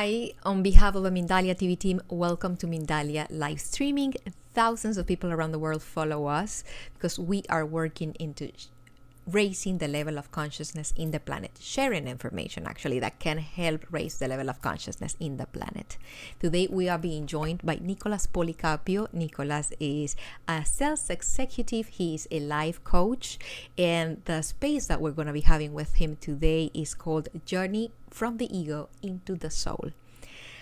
Hi, on behalf of the Mindalia TV team, welcome to Mindalia live streaming. Thousands of people around the world follow us because we are working into raising the level of consciousness in the planet, sharing information actually that can help raise the level of consciousness in the planet. Today we are being joined by Nicolas Policarpio. Nicolas is a sales executive, he is a life coach, and the space that we're going to be having with him today is called Journey from the Ego into the Soul.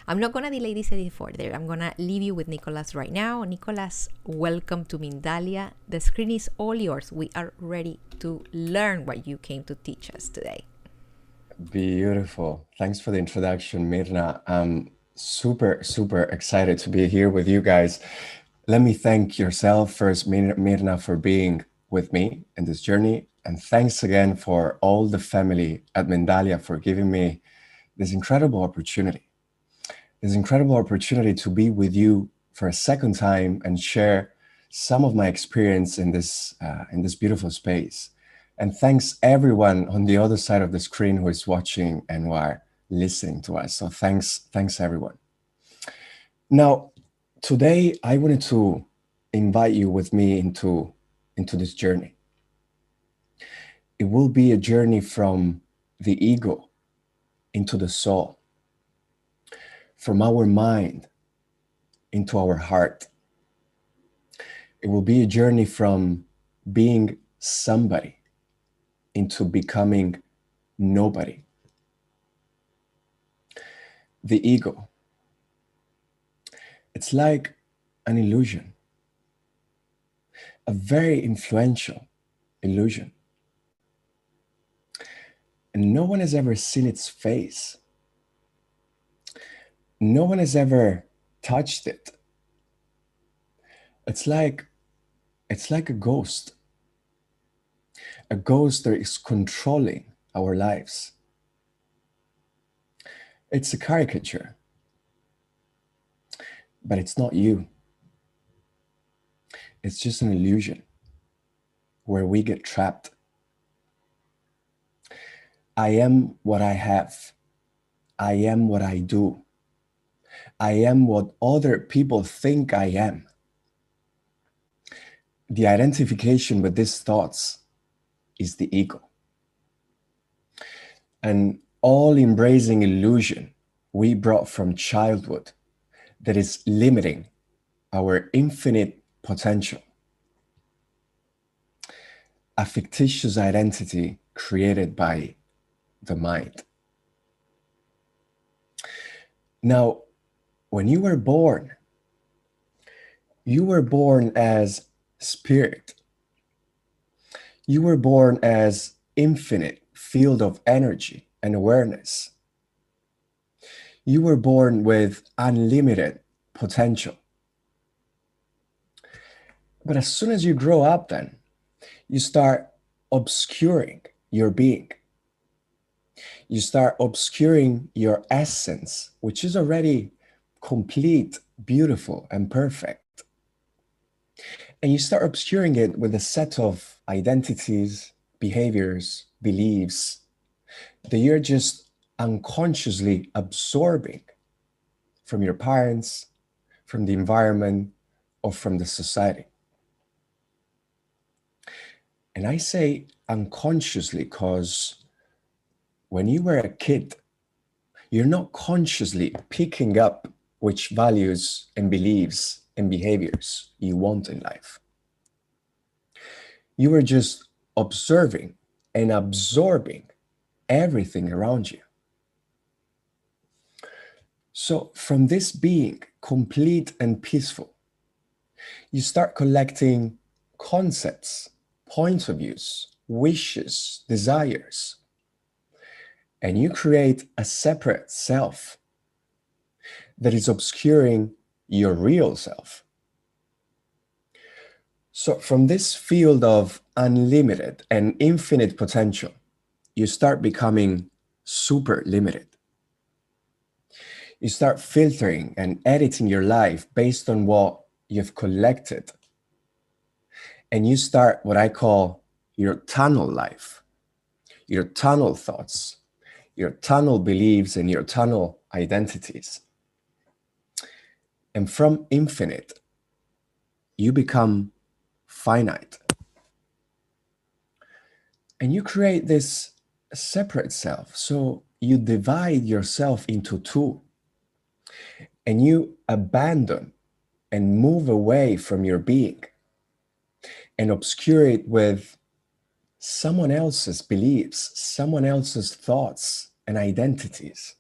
I'm not going to delay this any further. I'm going to leave you with Nicolas right now. Nicolas, welcome to Mindalia. The screen is all yours. We are ready to learn what you came to teach us today. Beautiful. Thanks for the introduction, Mirna. I'm super excited to be here with you guys. Let me thank yourself first, Mirna, for being with me in this journey. And thanks again for all the family at Mindalia for giving me this incredible opportunity. This incredible opportunity to be with you for a second time and share some of my experience in this beautiful space. And thanks everyone on the other side of the screen who is watching and who are listening to us. So thanks everyone. Now, today I wanted to invite you with me into this journey. It will be a journey from the ego into the soul, from our mind into our heart. It will be a journey from being somebody into becoming nobody. The ego, it's like an illusion, a very influential illusion. And no one has ever seen its face. No one has ever touched it. It's like a ghost that is controlling our lives. It's a caricature, but it's not you. It's just an illusion where we get trapped. I am what I have. I am what I do. I am what other people think I am. The identification with these thoughts is the ego. An all-embracing illusion we brought from childhood that is limiting our infinite potential. A fictitious identity created by the mind. Now, when you were born as spirit. You were born as infinite field of energy and awareness. You were born with unlimited potential. But as soon as you grow up then, you start obscuring your being. You start obscuring your essence, which is already complete, beautiful, and perfect. And you start obscuring it with a set of identities, behaviors, beliefs that you're just unconsciously absorbing from your parents, from the environment, or from the society. And I say unconsciously because when you were a kid, you're not consciously picking up which values and beliefs and behaviors you want in life. You were just observing and absorbing everything around you. So from this being complete and peaceful, you start collecting concepts, points of views, wishes, desires, and you create a separate self that is obscuring your real self. So from this field of unlimited and infinite potential, you start becoming super limited. You start filtering and editing your life based on what you've collected. And you start what I call your tunnel life, your tunnel thoughts, your tunnel beliefs and your tunnel identities. And from infinite, you become finite. And you create this separate self. So you divide yourself into two, and you abandon and move away from your being and obscure it with someone else's beliefs, someone else's thoughts and identities.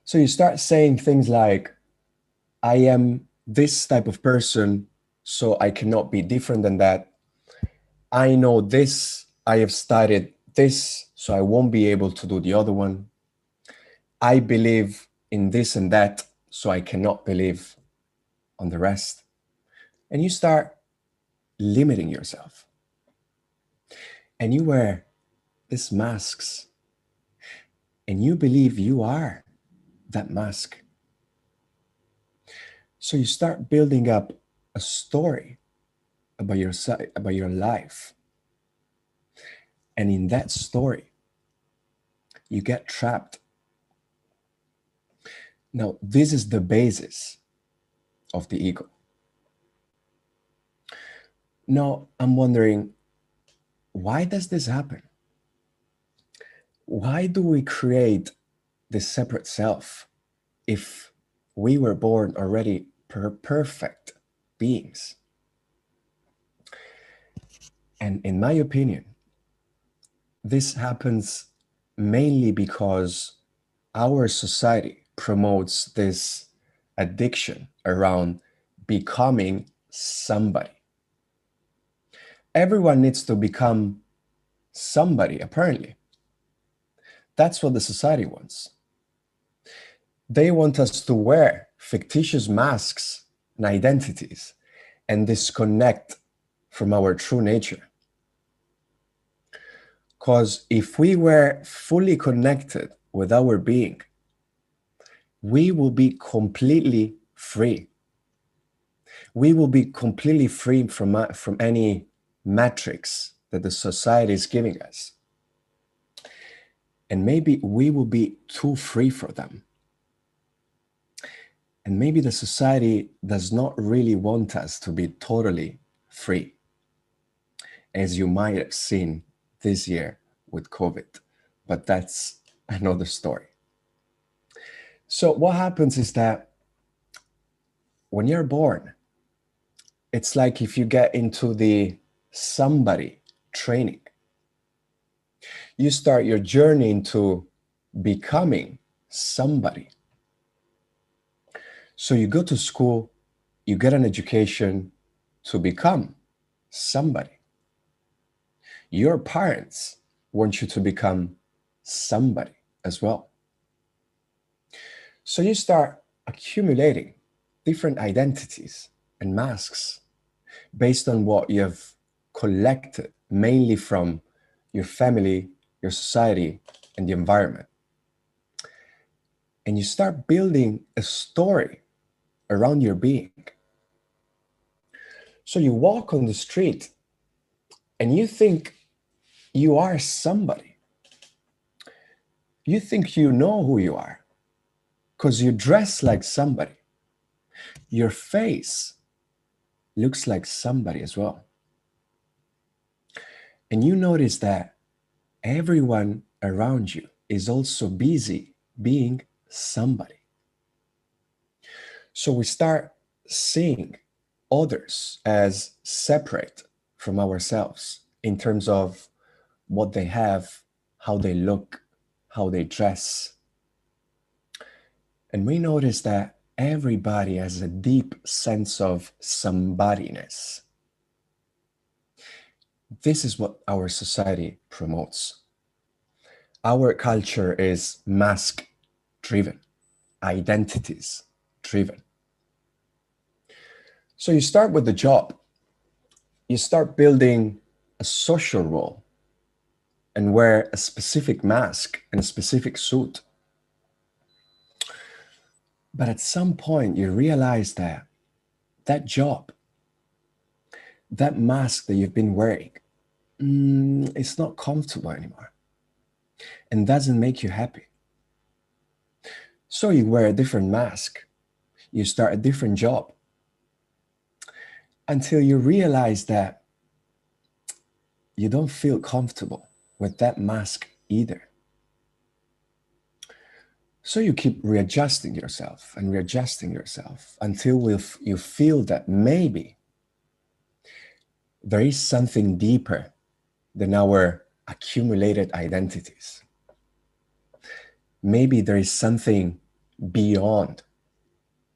So you start saying things like, I am this type of person, so I cannot be different than that. I know this, I have studied this, so I won't be able to do the other one. I believe in this and that, so I cannot believe on the rest. And you start limiting yourself. And you wear these masks, and you believe you are that mask. So you start building up a story about yourself, about your life. And in that story, you get trapped. Now, this is the basis of the ego. Now, I'm wondering, why does this happen? Why do we create this separate self if we were born already perfect beings? And in my opinion, this happens mainly because our society promotes this addiction around becoming somebody. Everyone needs to become somebody, apparently. That's what the society wants. They want us to wear fictitious masks and identities and disconnect from our true nature. Because if we were fully connected with our being, we will be completely free. We will be completely free from any matrix that the society is giving us. And maybe we will be too free for them. And maybe the society does not really want us to be totally free, as you might have seen this year with COVID. But that's another story. So what happens is that when you're born, it's like if you get into the somebody training, you start your journey into becoming somebody. So you go to school, you get an education to become somebody. Your parents want you to become somebody as well. So you start accumulating different identities and masks based on what you have collected, mainly from your family, your society, and the environment. And you start building a story around your being. So you walk on the street and you think you are somebody. You think you know who you are because you dress like somebody. Your face looks like somebody as well. And you notice that everyone around you is also busy being somebody. So we start seeing others as separate from ourselves in terms of what they have, how they look, how they dress. And we notice that everybody has a deep sense of somebodyness. This is what our society promotes. Our culture is mask driven, identities driven. So you start with the job, you start building a social role and wear a specific mask and a specific suit. But at some point, you realize that that job, that mask that you've been wearing, it's not comfortable anymore. and doesn't make you happy. So you wear a different mask, you start a different job, until you realize that you don't feel comfortable with that mask either. So you keep readjusting yourself and readjusting yourself until you feel that maybe there is something deeper than our accumulated identities. Maybe there is something beyond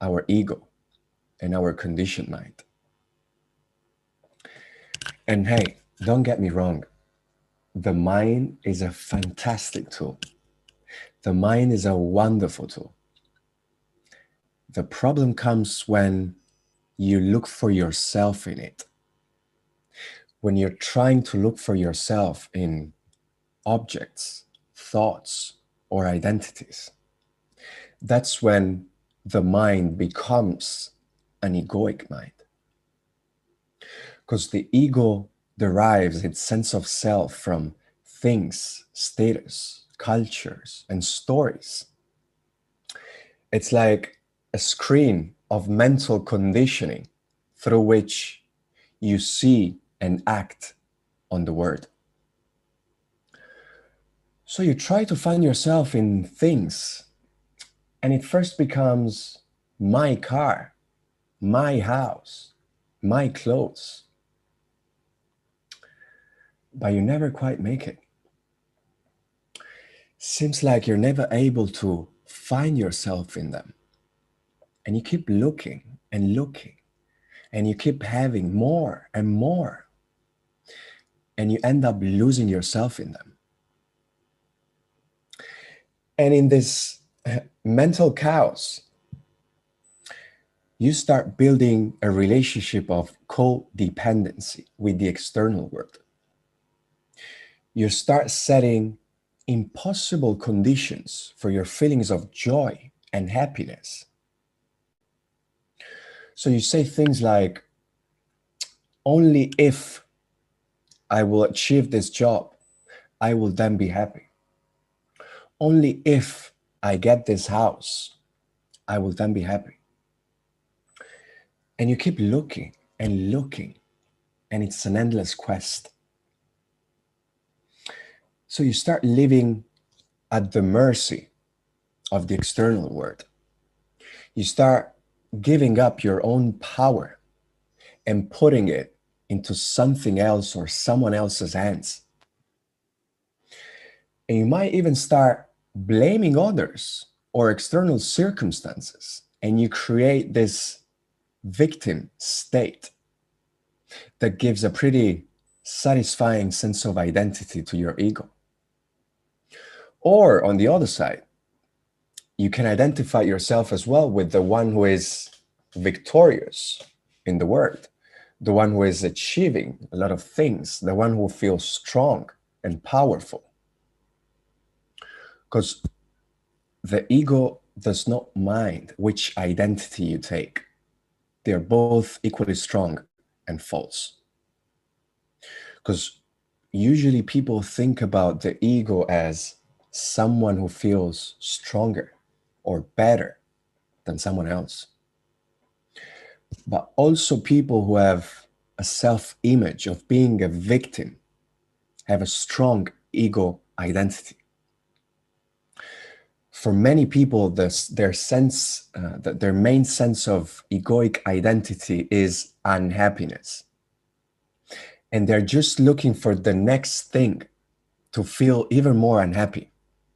our ego and our conditioned mind. And hey, don't get me wrong, the mind is a fantastic tool. The mind is a wonderful tool. The problem comes when you look for yourself in it. When you're trying to look for yourself in objects, thoughts, or identities, that's when the mind becomes an egoic mind. Because the ego derives its sense of self from things, status, cultures, and stories. It's like a screen of mental conditioning through which you see and act on the world. So you try to find yourself in things, and it first becomes my car, my house, my clothes. But you never quite make it. Seems like you're never able to find yourself in them. And you keep looking and looking, and you keep having more and more. And you end up losing yourself in them. And in this mental chaos, you start building a relationship of codependency with the external world. You start setting impossible conditions for your feelings of joy and happiness. So you say things like, only if I will achieve this job, I will then be happy. Only if I get this house, I will then be happy. And you keep looking and looking, and it's an endless quest. So you start living at the mercy of the external world. You start giving up your own power and putting it into something else or someone else's hands. And you might even start blaming others or external circumstances, and you create this victim state that gives a pretty satisfying sense of identity to your ego. Or on the other side, you can identify yourself as well with the one who is victorious in the world, the one who is achieving a lot of things, the one who feels strong and powerful. Because the ego does not mind which identity you take. They're both equally strong and false. Because usually people think about the ego as someone who feels stronger or better than someone else. But also people who have a self-image of being a victim have a strong ego identity. For many people, their main sense of egoic identity is unhappiness. And they're just looking for the next thing to feel even more unhappy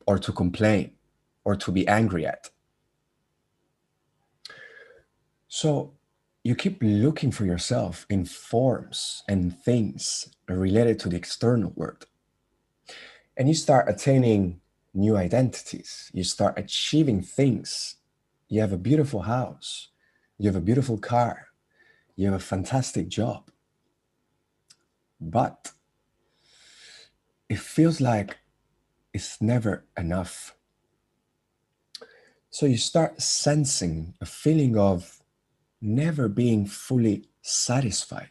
or to complain or to be angry at. So you keep looking for yourself in forms and things related to the external world. And you start attaining new identities. You start achieving things. You have a beautiful house. You have a beautiful car. You have a fantastic job. But it feels like it's never enough. So you start sensing a feeling of never being fully satisfied.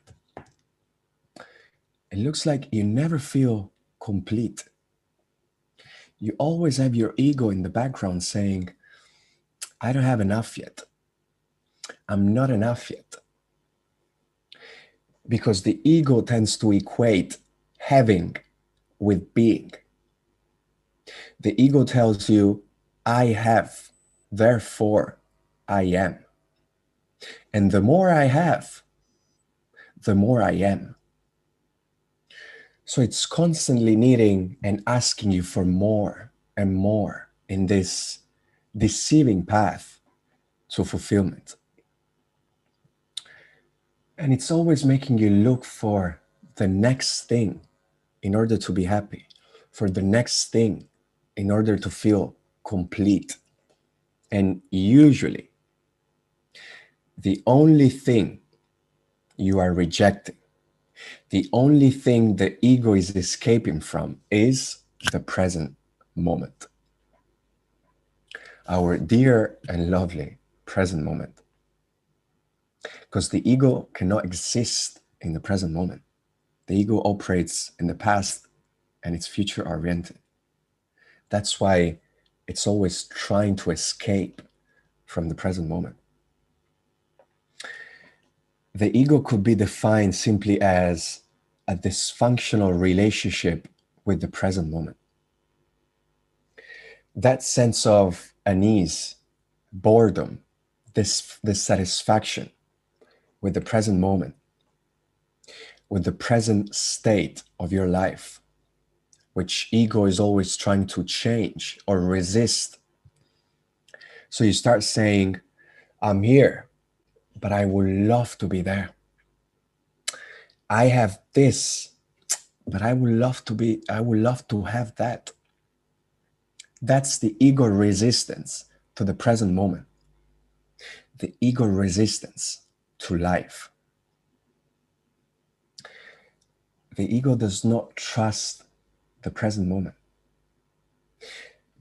It looks like you never feel complete. you always have your ego in the background saying, I don't have enough yet. I'm not enough yet. Because the ego tends to equate having with being. The ego tells you, I have, therefore I am. And the more I have, the more I am. So it's constantly needing and asking you for more and more in this deceiving path to fulfillment. And it's always making you look for the next thing in order to be happy, for the next thing in order to feel complete. And usually, the only thing you are rejecting, the only thing the ego is escaping from is the present moment. Our dear and lovely present moment. Because the ego cannot exist in the present moment. The ego operates in the past and it's future oriented. That's why it's always trying to escape from the present moment. The ego could be defined simply as a dysfunctional relationship with the present moment. That sense of unease, boredom, dissatisfaction with the present moment, with the present state of your life, which ego is always trying to change or resist. So you start saying, I'm here, but I would love to be there. I have this, but I would love to have that. That's the ego resistance to the present moment. The ego resistance to life. The ego does not trust the present moment.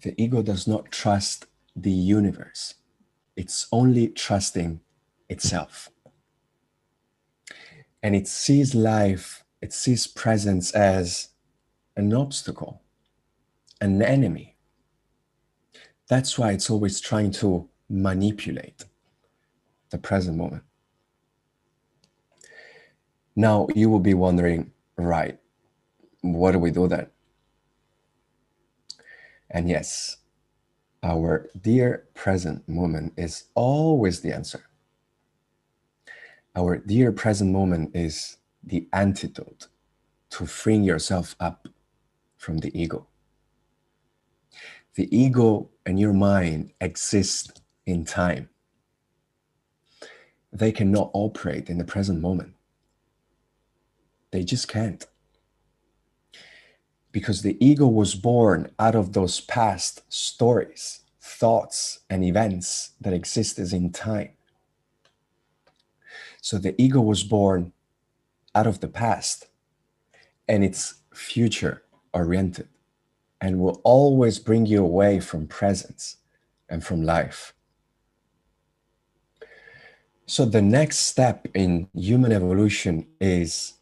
The ego does not trust the universe. It's only trusting itself. And it sees life, it sees presence as an obstacle, an enemy. That's why it's always trying to manipulate the present moment. Now, you will be wondering, right, what do we do then? And yes, our dear present moment is always the answer. Our dear present moment is the antidote to freeing yourself up from the ego. The ego and your mind exist in time. They cannot operate in the present moment. They just can't. Because the ego was born out of those past stories, thoughts, and events that existed in time. So the ego was born out of the past and it's future oriented and will always bring you away from presence and from life. So the next step in human evolution is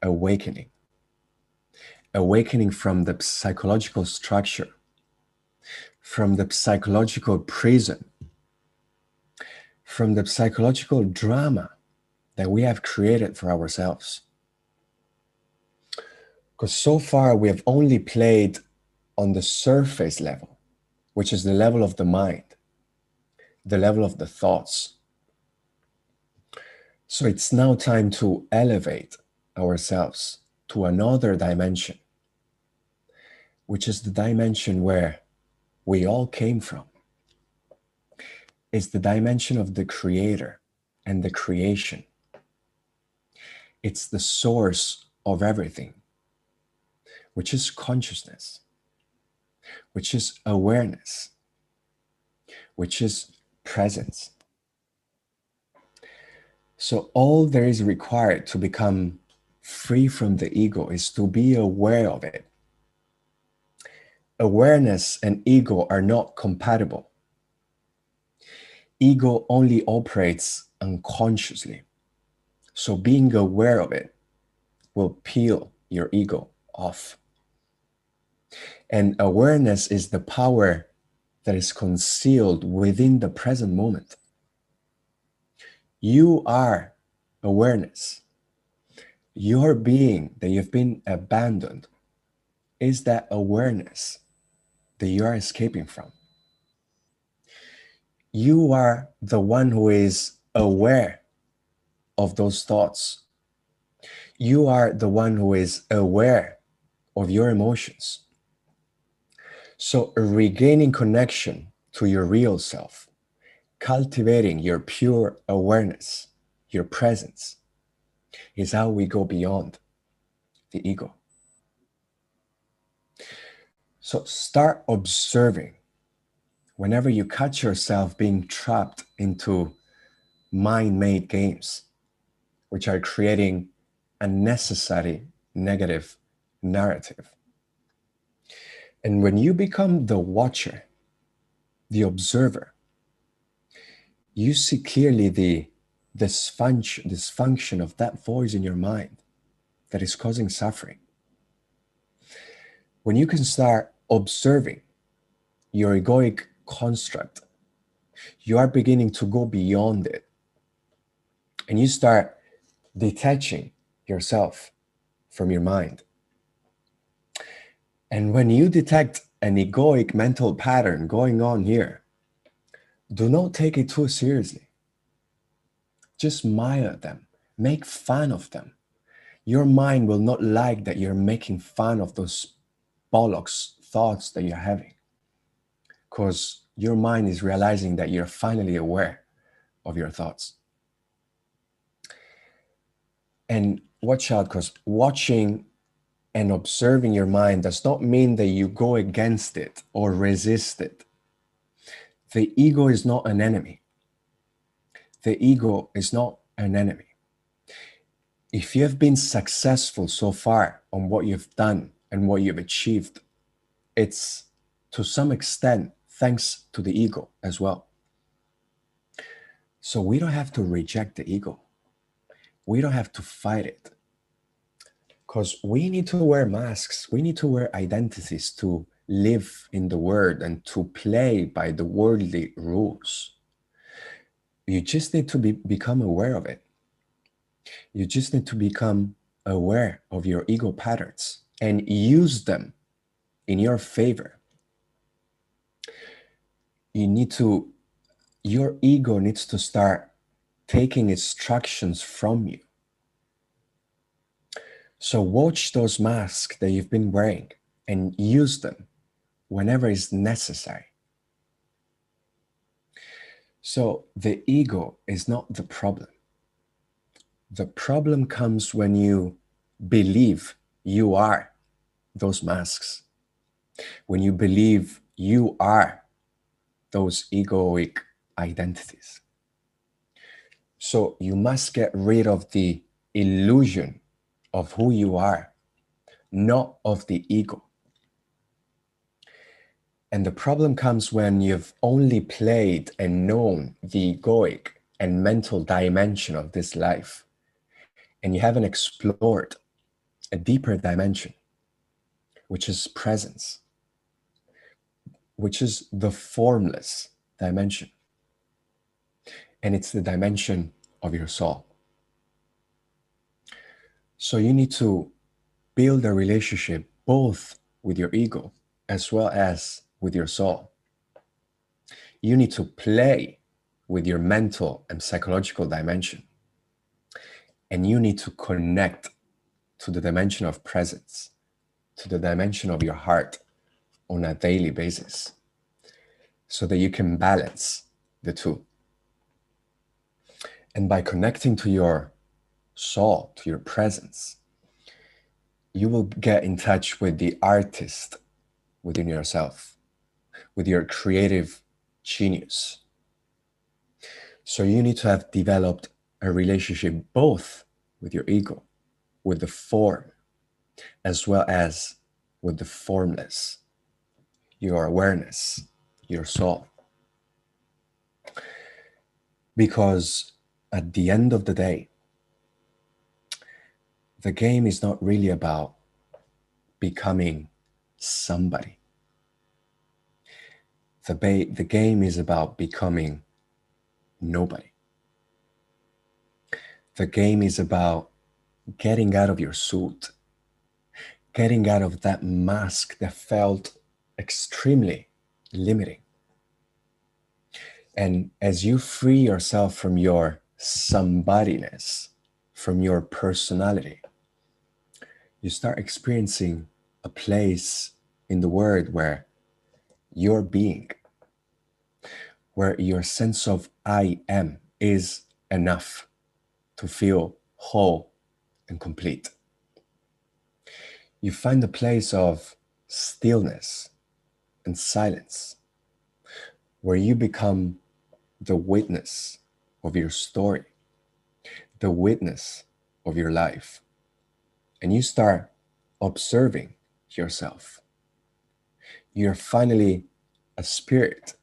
awakening. Awakening from the psychological structure, from the psychological prison, from the psychological drama that we have created for ourselves. Because so far we have only played on the surface level, which is the level of the mind, the level of the thoughts. So it's now time to elevate ourselves to another dimension, which is the dimension where we all came from. It's the dimension of the creator and the creation. It's the source of everything, which is consciousness, which is awareness, which is presence. So all there is required to become free from the ego is to be aware of it. Awareness and ego are not compatible. Ego only operates unconsciously. So being aware of it will peel your ego off. And awareness is the power that is concealed within the present moment. You are awareness. Your being that you've been abandoned is that awareness that you are escaping from. You are the one who is aware of those thoughts. You are the one who is aware of your emotions. So regaining connection to your real self, cultivating your pure awareness, your presence, is how we go beyond the ego. So start observing whenever you catch yourself being trapped into mind-made games, which are creating unnecessary negative narrative. And when you become the watcher, the observer, you see clearly the dysfunction of that voice in your mind that is causing suffering. When you can start observing your egoic construct, you are beginning to go beyond it. And you start detaching yourself from your mind. And when you detect an egoic mental pattern going on here, do not take it too seriously. Just mire them, make fun of them. Your mind will not like that you're making fun of those bollocks thoughts that you're having, because your mind is realizing that you're finally aware of your thoughts. And watch out, because watching and observing your mind does not mean that you go against it or resist it. The ego is not an enemy. The ego is not an enemy. If you have been successful so far on what you've done and what you've achieved, it's to some extent thanks to the ego as well. So we don't have to reject the ego. We don't have to fight it. Because we need to wear masks. We need to wear identities to live in the world and to play by the worldly rules. You just need to become aware of it. You just need to become aware of your ego patterns and use them in your favor. Your ego needs to start taking instructions from you. So watch those masks that you've been wearing and use them whenever it's necessary. So the ego is not the problem. The problem comes when you believe you are those masks, when you believe you are those egoic identities. So you must get rid of the illusion of who you are, not of the ego. And the problem comes when you've only played and known the egoic and mental dimension of this life, and you haven't explored a deeper dimension, which is presence, which is the formless dimension. And it's the dimension of your soul. So you need to build a relationship both with your ego as well as with your soul. You need to play with your mental and psychological dimension. And you need to connect to the dimension of presence, to the dimension of your heart on a daily basis, so that you can balance the two. And by connecting to your soul, to your presence, you will get in touch with the artist within yourself, with your creative genius. So you need to have developed a relationship both with your ego, with the form, as well as with the formless, your awareness, your soul. Because at the end of the day, the game is not really about becoming somebody. The game is about becoming nobody. The game is about getting out of your suit, getting out of that mask that felt extremely limiting. And as you free yourself from your somebodyness, from your personality, you start experiencing a place in the world where your being, where your sense of I am is enough to feel whole and complete. You find a place of stillness and silence where you become the witness of your story, the witness of your life, and you start observing yourself. You're finally a spirit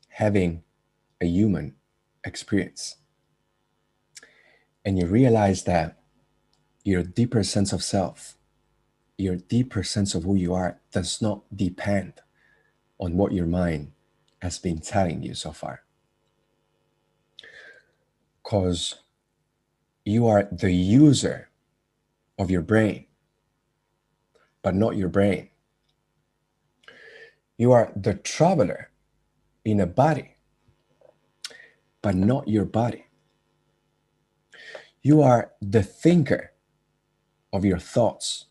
having a human experience. And you realize that your deeper sense of self, your deeper sense of who you are, does not depend on what your mind has been telling you so far. Because you are the user of your brain, but not your brain. You are the traveler in a body, but not your body. You are the thinker of your thoughts,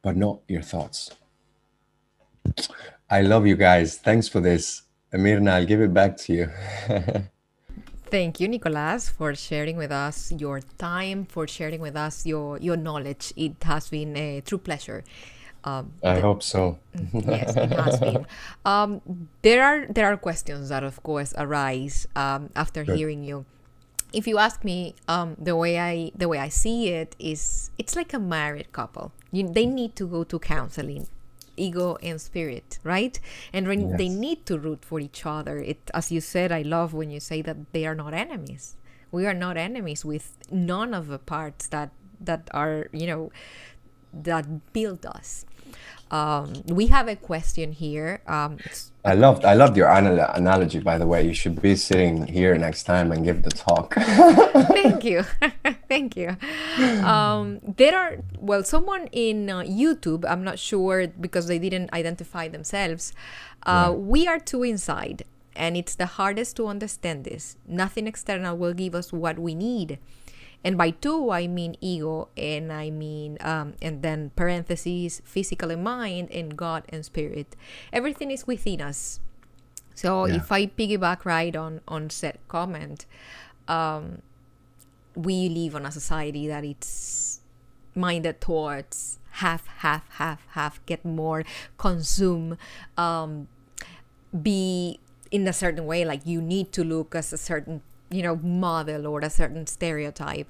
but not your thoughts. I love you guys. Thanks for this. Mirna, I'll give it back to you. Thank you, Nicolas, for sharing with us your time, for sharing with us your knowledge. It has been a true pleasure. I hope so. Yes, it has been. There are questions that, of course, arise after Good. hearing you. If you ask me, the way I see it is, it's like a married couple. They need to go to counseling, ego and spirit, right? And when they Yes. need to root for each other. It, as you said, I love when you say that they are not enemies. We are not enemies with none of the parts that are, that build us. We have a question here. I loved your analogy, by the way. You should be sitting here next time and give the talk. Thank you. Thank you. Someone in YouTube, I'm not sure because they didn't identify themselves. Right. We are two inside, and it's the hardest to understand this. Nothing external will give us what we need. And by two, I mean ego, and I mean, and then parentheses, physical and mind, and God and spirit. Everything is within us. So Yeah. if I piggyback right on said comment, we live on a society that it's minded towards have, get more, consume, be in a certain way, like you need to look as a certain model or a certain stereotype.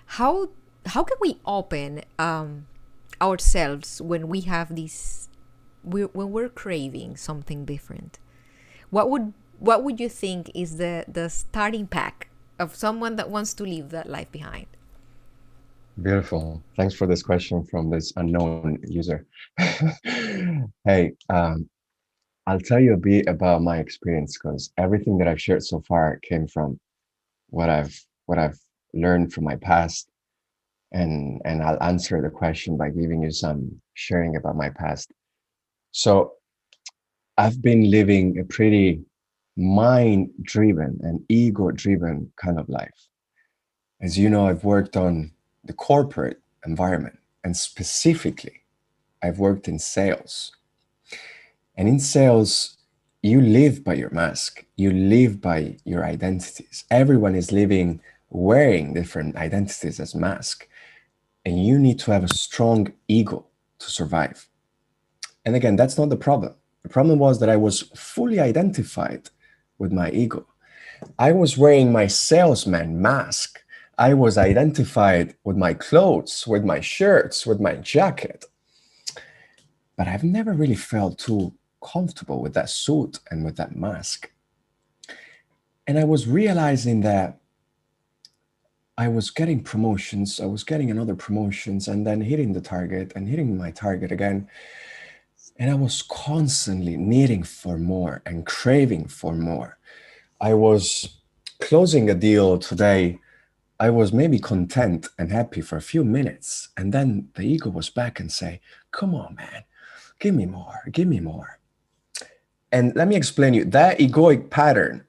How can we open ourselves when we have this, when we're craving something different? What would you think is the starting pack of someone that wants to leave that life behind? Beautiful. Thanks for this question from this unknown user. Hey, I'll tell you a bit about my experience because everything that I've shared so far came from what I've learned from my past, and I'll answer the question by giving you some sharing about my past. So I've been living a pretty mind-driven and ego-driven kind of life. As you know, I've worked on the corporate environment, and specifically, I've worked in sales. And in sales, you live by your mask, you live by your identities. Everyone is living wearing different identities as mask, and you need to have a strong ego to survive. And again, that's not the problem. The problem was that I was fully identified with my ego. I was wearing my salesman mask. I was identified with my clothes, with my shirts, with my jacket. But I've never really felt too comfortable with that suit and with that mask. And I was realizing that I was getting promotions, I was getting another promotions, and then hitting the target and hitting my target again. And I was constantly needing for more and craving for more. I was closing a deal today. I was maybe content and happy for a few minutes. And then the ego was back and say, come on, man, give me more, give me more. And let me explain you that egoic pattern.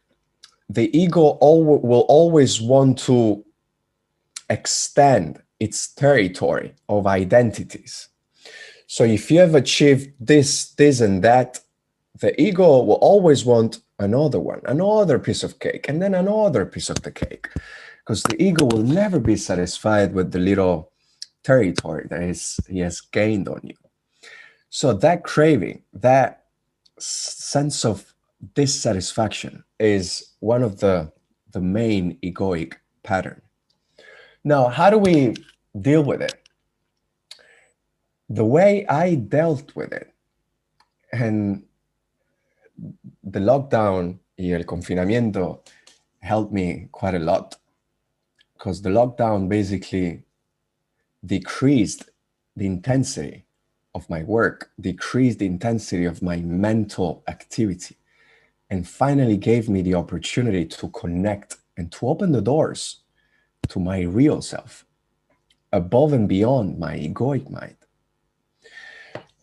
The ego will always want to extend its territory of identities. So if you have achieved this, and that, the ego will always want another one, another piece of cake, and then another piece of the cake. Because the ego will never be satisfied with the little territory that he has gained on you. So that craving, that sense of dissatisfaction is one of the main egoic pattern. Now, how do we deal with it? The way I dealt with it, and the lockdown y el confinamiento helped me quite a lot, because the lockdown basically decreased the intensity of my work, decreased the intensity of my mental activity, and finally gave me the opportunity to connect and to open the doors to my real self, above and beyond my egoic mind.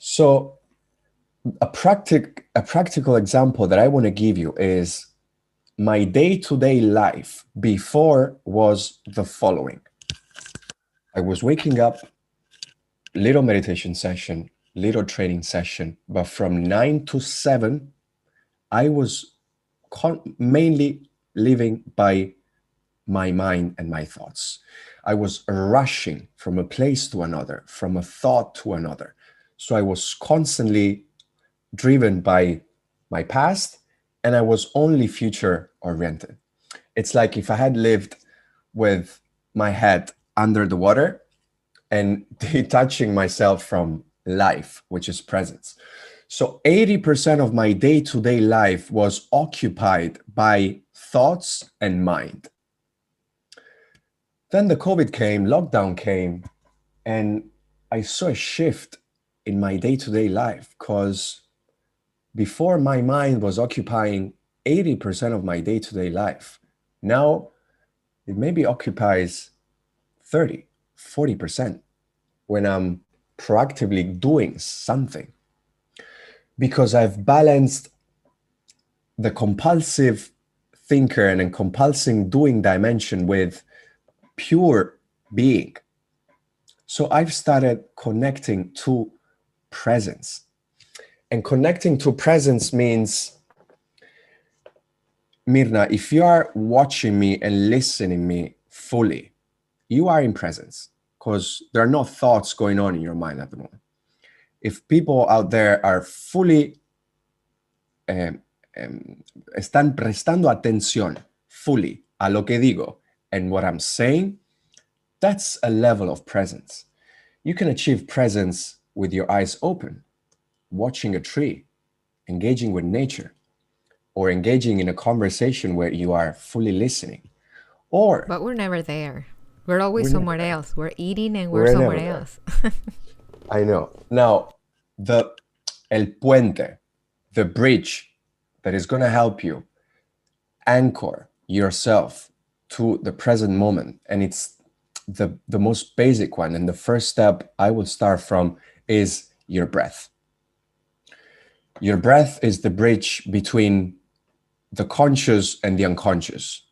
So a practical example that I want to give you is my day-to-day life before was the following. I was waking up, little meditation session, little training session, but from 9 to 7, I was mainly living by my mind and my thoughts. I was rushing from a place to another, from a thought to another. So I was constantly driven by my past, and I was only future oriented. It's like if I had lived with my head under the water and detaching myself from life, which is presence. So 80% of my day-to-day life was occupied by thoughts and mind. Then the COVID came, lockdown came, and I saw a shift in my day-to-day life, because before my mind was occupying 80% of my day-to-day life. Now it maybe occupies 30, 40% when I'm proactively doing something, because I've balanced the compulsive thinker and compulsive doing dimension with pure being. So I've started connecting to presence. And connecting to presence means, Mirna, if you are watching me and listening me fully, you are in presence, because there are no thoughts going on in your mind at the moment. If people out there are fully, están prestando atención fully a lo que digo and what I'm saying, that's a level of presence. You can achieve presence with your eyes open, watching a tree, engaging with nature, or engaging in a conversation where you are fully listening. But we're never there. We're always somewhere else. We're eating and we're somewhere else. I know. Now, el puente, the bridge that is going to help you anchor yourself to the present moment, and it's the most basic one, and the first step I will start from is your breath. Your breath is the bridge between the conscious and the unconscious.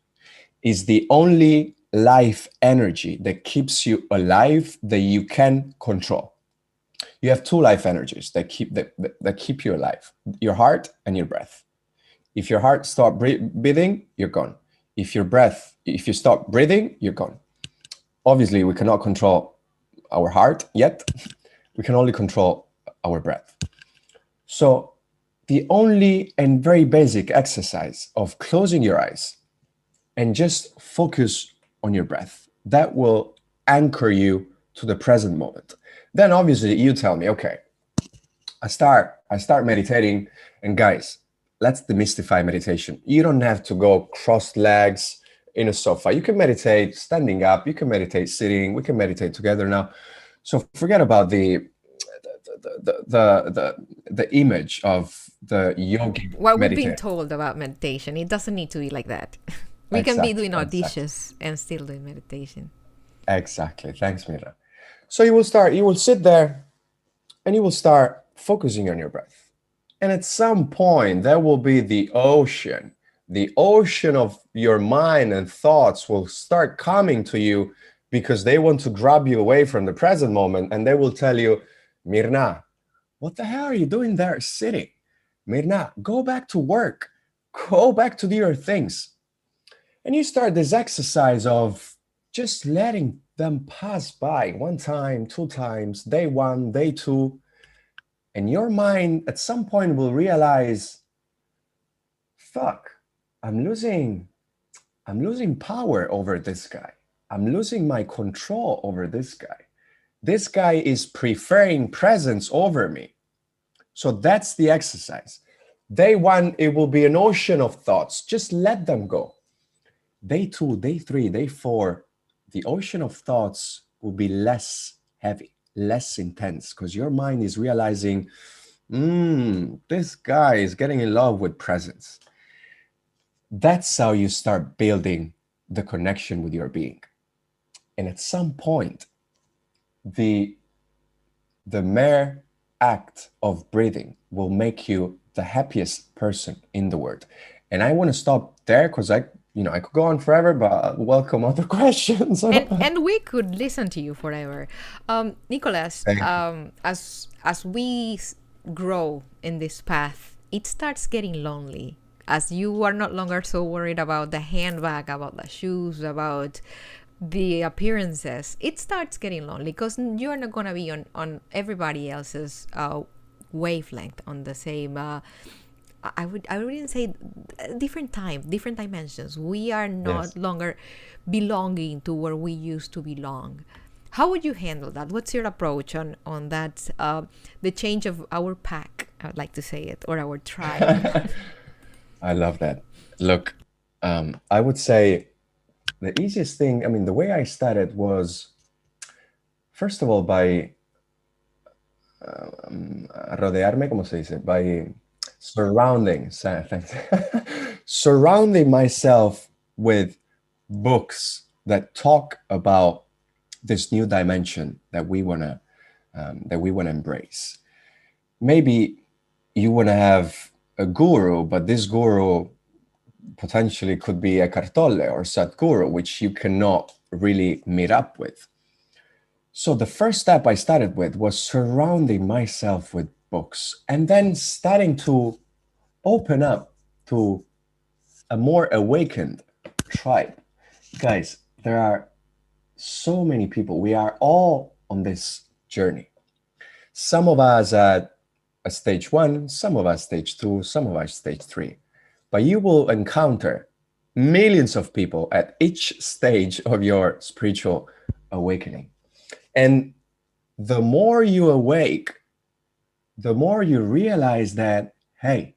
Is the only life energy that keeps you alive that you can control. You have two life energies that keep you alive: your heart and your breath. If your heart stops breathing, you're gone. If you stop breathing, you're gone. Obviously, we cannot control our heart yet. We can only control our breath. So the only and very basic exercise of closing your eyes and just focus on your breath, that will anchor you to the present moment. Then obviously you tell me, okay, I start meditating, and guys, let's demystify meditation. You don't have to go crossed legs in a sofa. You can meditate standing up, you can meditate sitting, we can meditate together now. So forget about the the image of the yogi What we've been meditator. told about meditation, it doesn't need to be like that. We can be Exactly, doing our exactly, dishes and still doing meditation. exactly. Thanks, Mira. So you will sit there and you will start focusing on your breath. And at some point, there will be the ocean. The ocean of your mind and thoughts will start coming to you because they want to grab you away from the present moment. And they will tell you, Mirna, what the hell are you doing there sitting? Mirna, go back to work. Go back to do your things. And you start this exercise of just letting them pass by one time, two times, day one, day two. And your mind at some point will realize, fuck, I'm losing power over this guy. I'm losing my control over this guy. This guy is preferring presence over me. So that's the exercise. Day one, it will be an ocean of thoughts. Just let them go. Day two, day three, day four, the ocean of thoughts will be less heavy, less intense, because your mind is realizing, this guy is getting in love with presence. That's how you start building the connection with your being. And at some point, the mere act of breathing will make you the happiest person in the world. And I want to stop there because I could go on forever, but welcome other questions. And we could listen to you forever. Nicholas, as we grow in this path, it starts getting lonely as you are no longer so worried about the handbag, about the shoes, about the appearances. It starts getting lonely because you're not going to be on everybody else's wavelength, on the same I wouldn't say different dimensions. We are not longer belonging to where we used to belong. How would you handle that? What's your approach on that? The change of our pack, I would like to say it, or our tribe. I love that. Look, I would say the easiest thing, the way I started was, first of all, by rodearme, ¿cómo se dice? By surrounding myself with books that talk about this new dimension that we wanna embrace. Maybe you wanna have a guru, but this guru potentially could be Eckhart Tolle or Sadhguru, which you cannot really meet up with. So the first step I started with was surrounding myself with books and then starting to open up to a more awakened tribe. Guys, there are so many people. We are all on this journey. Some of us at stage 1, some of us stage 2, some of us stage 3. But you will encounter millions of people at each stage of your spiritual awakening. And the more you awake, the more you realize that, hey,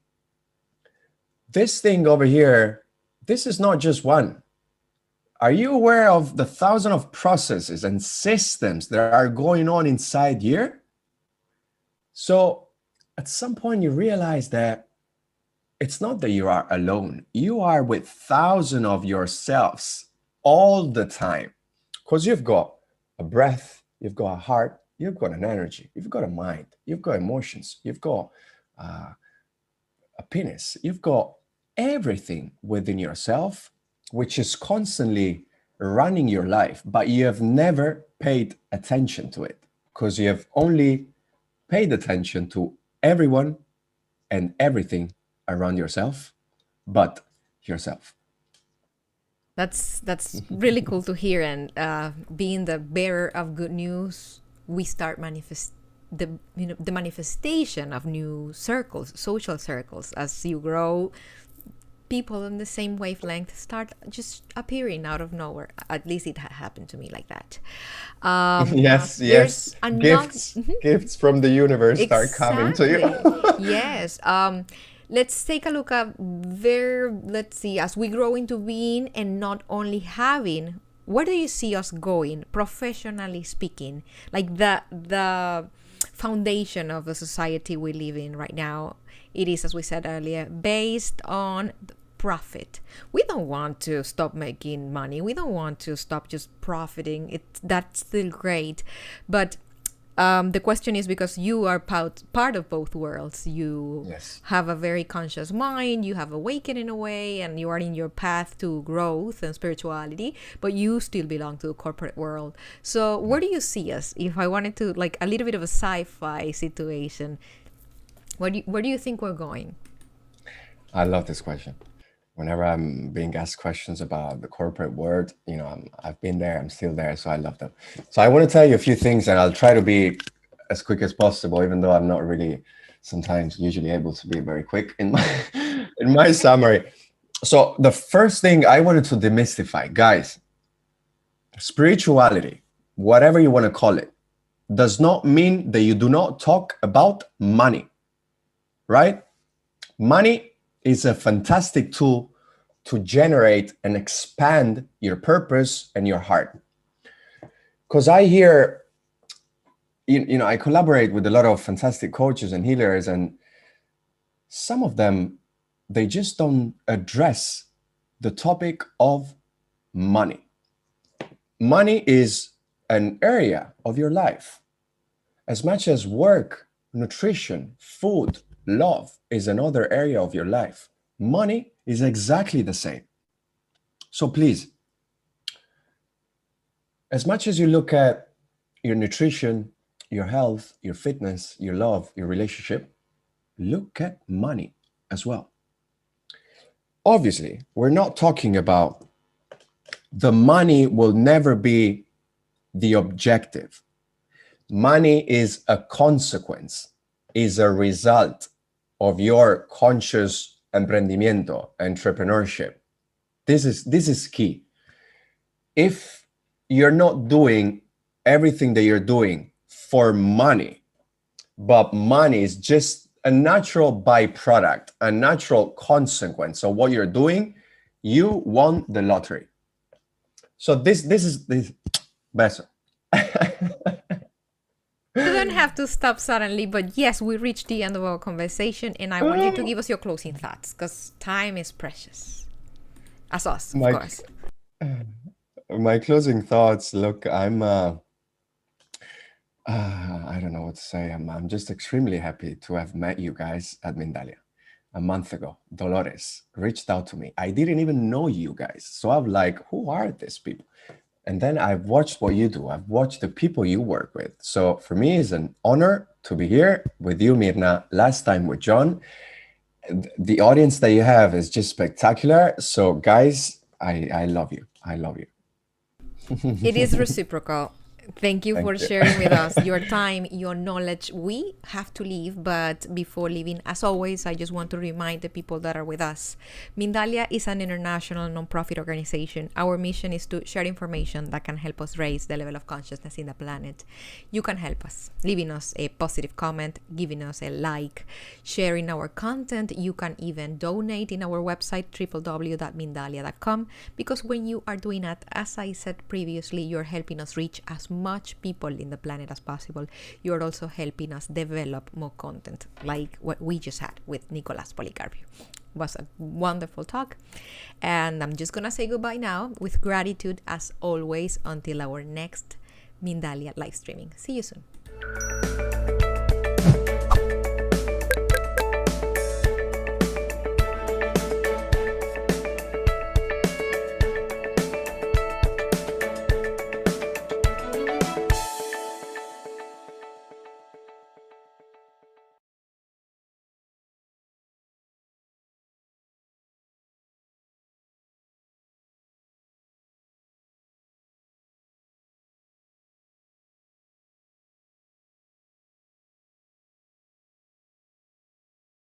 this thing over here, this is not just one. Are you aware of the thousands of processes and systems that are going on inside here? So at some point you realize that it's not that you are alone. You are with thousands of yourselves all the time, because you've got a breath, you've got a heart, you've got an energy, you've got a mind, you've got emotions, you've got a penis, you've got everything within yourself, which is constantly running your life, but you have never paid attention to it because you have only paid attention to everyone and everything around yourself, but yourself. That's really cool to hear. And being the bearer of good news, we start the manifestation of new circles, social circles. As you grow, people on the same wavelength start just appearing out of nowhere. At least it happened to me like that. Yes. Gifts from the universe start coming to you. Yes. Let's take a look at let's see, as we grow into being and not only having, where do you see us going, professionally speaking? Like the foundation of the society we live in right now. It is, as we said earlier, based on profit. We don't want to stop making money. We don't want to stop just profiting. That's still great, but the question is, because you are part of both worlds, you Yes. have a very conscious mind, you have awakened in a way, and you are in your path to growth and spirituality, but you still belong to the corporate world. So where do you see us? If I wanted to, like, a little bit of a sci-fi situation, where do you think we're going? I love this question. Whenever I'm being asked questions about the corporate world, I've been there, I'm still there, so I love them. So I want to tell you a few things, and I'll try to be as quick as possible, even though I'm not really sometimes usually able to be very quick in my in my summary. So the first thing I wanted to demystify, guys, spirituality, whatever you want to call it, does not mean that you do not talk about money, right? Money is a fantastic tool to generate and expand your purpose and your heart. Because I hear, I collaborate with a lot of fantastic coaches and healers, and some of them, they just don't address the topic of money. Money is an area of your life. As much as work, nutrition, food, love is another area of your life, money is exactly the same. So please, as much as you look at your nutrition, your health, your fitness, your love, your relationship, look at money as well. Obviously, we're not talking about the money will never be the objective. Money is a consequence, is a result of your conscious emprendimiento, entrepreneurship. This is key. If you're not doing everything that you're doing for money, but money is just a natural byproduct, a natural consequence of what you're doing, you won the lottery. So this is better. You don't have to stop suddenly, but yes, we reached the end of our conversation, and I want you to give us your closing thoughts, because time is precious. As us, of course. My closing thoughts. Look, I'm I don't know what to say. I'm just extremely happy to have met you guys at Mindalia. A month ago, Dolores reached out to me. I didn't even know you guys. So I'm like, who are these people? And then I've watched what you do. I've watched the people you work with. So for me, it's an honor to be here with you, Mirna. Last time with John. The audience that you have is just spectacular. So guys, I love you. I love you. It is reciprocal. Thank you for sharing with us your time, your knowledge. We have to leave, but before leaving, as always, I just want to remind the people that are with us. Mindalia is an international nonprofit organization. Our mission is to share information that can help us raise the level of consciousness in the planet. You can help us, leaving us a positive comment, giving us a like, sharing our content. You can even donate in our website, www.mindalia.com, because when you are doing that, as I said previously, you're helping us reach as much people in the planet as possible. You're also helping us develop more content, like what we just had with Nicolas Policarpio. It was a wonderful talk, and I'm just gonna say goodbye now with gratitude as always until our next Mindalia live streaming. See you soon.